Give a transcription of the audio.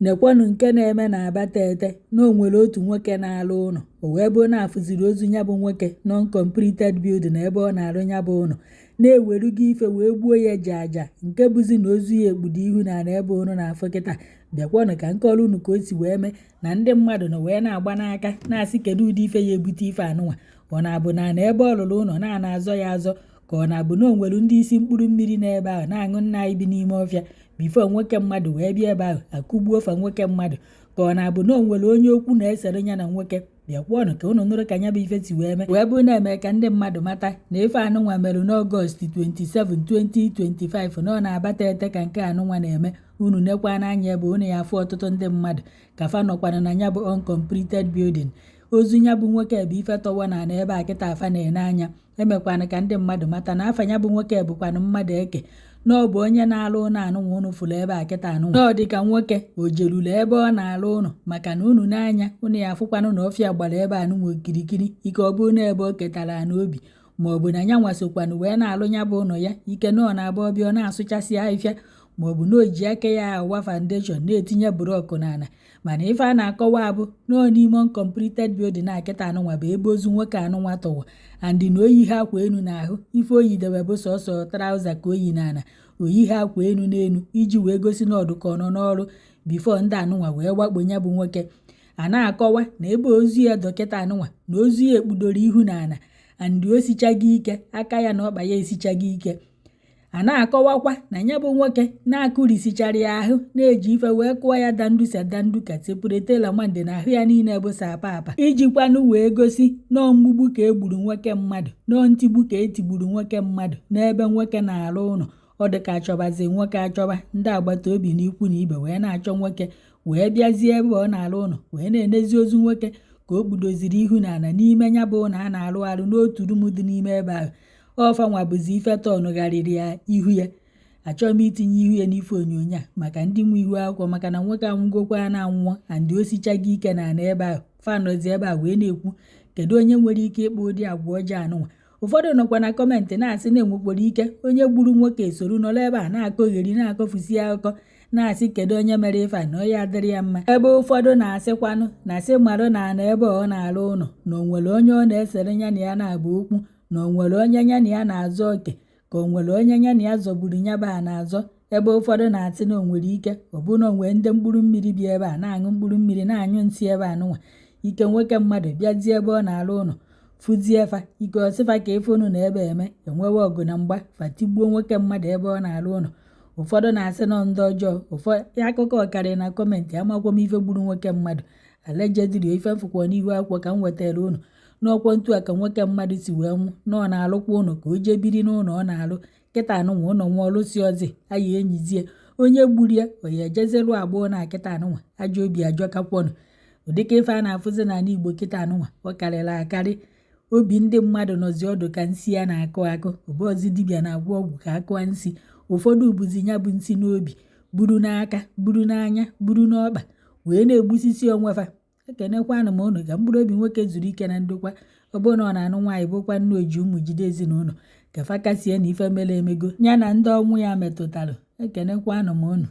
nekwanụ nke na-eme na Abatete na o nwere otu nwoke na-alụ ụlọ o wee bụ na-afụziri ozu ya bụ nwoke non-completed building ebe ọ na-alụ ya bụ ụlọ na-ewerugo ife wee gbuo ya ji aja nke bụzi na ozu ya ekpudo ihu na ebe ụnụ na-afụ kịta. Bịakwanụ ka nke ọrụ unu ka o si wee mee na ndị mmadụ na wee na-agba n'aka na-asị kedu ụdị ife ya ebute ife anụnwa ọ na-abụ na ebe ọ lụrụ ụlọ na-azọ ya azọ ka ọ na-abụ na o nwere ndị isi mkpụrụ mmiri n'ebe ahụ na-aṅụ nna anyị bi n'ime ọfịa bifo nwoke mmadụ wee bịa ebe ahụ akụgbuo fa nwoke mmadụ ka ọ na-abụ na o nwere onye okwu na-esere ya na nwoke. Bịakwanụ ka unu nụrụ ka ya bụ ife si wee mee wee bụ na-eme ka ndị mmadụ mata na ife anụnwa mere n'Ọgọst 27, 2025 na ọ na-Abatete ka nke anụnwa na-eme. Unu nekwa n'anya ebe unu ya afụ ọtụtụ ndị mmadụ ka fa nọkwana na ya bụ uncompleted building. Ozu ya bụ nwoke bụ ife tọwa na ebe a kịta afa na-ene anya emekwana ka ndị mmadụ mata na afa ya bụ nwoke bụkwanụ mmadụ eke na ọ bụ onye na-alụ ụlọ anụnwa unu fụrụ ebe a kịta anụnwa na ọ dị ka nwoke o jerulu ebe ọ na-alụ ụlọ maka na unu n'anya unu ya afụkwanụ na ọfịa gbara ebe anụnwa okirikiri ike ọ bụ na ebe o ketara n'obi ma ọ bụ na ya nwasokwanụ wee na-alụ ya bụ ụlọ ya ike na ọ na-abụ ọbịa ọ na-asụchasị ahịfịa ma ọ bụ na o ji aka ya awa foundation na-etinye burọkụ n'ala mana ife a na-akọwa abụ na n'ime uncompleted building na akịta anụnwa bụ ebe ozu nwoke anụnwa tọwa andị na oyi ha akwa enu n'ahụ ife oyi dewe bụ sọsọ trauza ka oyi n'ala oyi ha akwa enu n'enu iji wee gosi na ọdụ ka ọ nọ n'ọrụ bifo ndị anụnwa wee wakpo ya bụ nwoke. A na-akọwa na ebe ozu ya dọkịta anụnwa na ozu ya ekpudoro ihu n'ala andị o sichaghị ike aka ya na ọkpa ya esichaghị ike. A na-akọwakwa na ya bụ nwoke na-akụrisichara ya ahụ na-eji ife wee kụọ ya danduka sepuretela nwande na ahụ ya niile bụ sapapa ijikwanụ wee gosi nọọ mgbugbu ka egburu nwoke mmadụ nọọ ntigbu ka etigburu nwoke mmadụ n'ebe nwoke na-alụ ụlọ. Ọ dị ka achọbazi nwoke achọba ndị agbata obi na ikwu na ibe wee na-achọ nwoke wee bịazie ebe ọ na-alụ ụlọ wee na-enezi ozu nwoke ka o kpudoziri ihu n'ala n'ime ya bụ ụlọ a na-alụ alụ n'otu rum dị n'ime ebe ahụ. Ọfanwa bụzi ife tọnụgharịrị ya ihu ya. Achọghị m itinye ihu ya n'ife onyonyo a maka ndị nwe ihu akwụkwọ maka na nwoke anwụgokwa na anwụọ andị osichaghị ike na ebe ahụ fanọzi ebe a wee na-ekwu kedu onye nwere ike ịkpụ ụdị agwa ọjọọ anụnwa. Ụfọdụ nọkwa na kọmentị na-asị na enwekwara ike onye gburu nwoke esoro nọrọ ebe a na-akọgheri na-akọfusi akụkọ na-asị kedu onye mere ife a na ọya adịrị ya mma. Ebe ụfọdụ na-asịkwanụ na asị marụ na ebe ọ na-alụ ụlọ na o nwere onye ọ na-esere ya na ya na-agba okwu na o nwere onye ya na ya na-azọ oke ka o nwere onye ya na ya zọgburu ya ba na-azọ. Ebe ụfọdụ na-asị na o nwere ike ọ bụ na o nwere ndị mkpụrụ mmiri bi ebe a na-aṅụ mkpụrụ mmiri na-anyụ nsị ebe anụnwa ike nwoke mmadụ bịazie ebe ọ na-alụ ụlọ fụzie fa ike ọsịfa ka ife unu na ebe eme enwewe ọgụ na mgba fatigbuo nwoke mmadụ ebe ọ na-alụ ụlọ. Ụfọdụ na-asị na ndị ọjọọ ụfọdụ akụkọ ọkarị na kọmentị amakwa m ife gburu nwoke mmadụ allegedly ife mfụkwa n'ihu akwụkwọ ka m wetara unu n'ọkwọ ntu a ka nwoke mmadụ si wee nwụ na ọ na-alụkwa ụlọ ka o jee biri n'ụlọ ọ na-alụ kịta anụnwa ụlọ nwa ọlụsi ọzị aya enyizie onye gburu ya oyi ejezelu agbụọ na kịta anụnwa ajọ obi ajọkakwọnụ. Ụdịka ife a na-afụzi n'ala Igbo kịta anụnwa ọ karịrị akarị. Obi ndị mmadụ nọzi ọdụ ka nsị ya na-akụ akụ ụbọzi dibịa na-agwọ ọgwụ ka akụọ nsị. Ụfọdụ bụzi ya bụ nsị n'obi buru n'aka buru n'anya buru n'ọkpa wee na-egbusisi onwefa. Ekenekwanụ m unu ka mkpụrụ obi nwoke zuru ike na ndokwa ọ bụ na ọ na-anụ nwaanyị bụkwa nnu oji ụmụ jide ezinụlọ ka fakasie na ife mere emego ya na ndị ọnwụ ya metụtara. Ekenekwanụ m unu.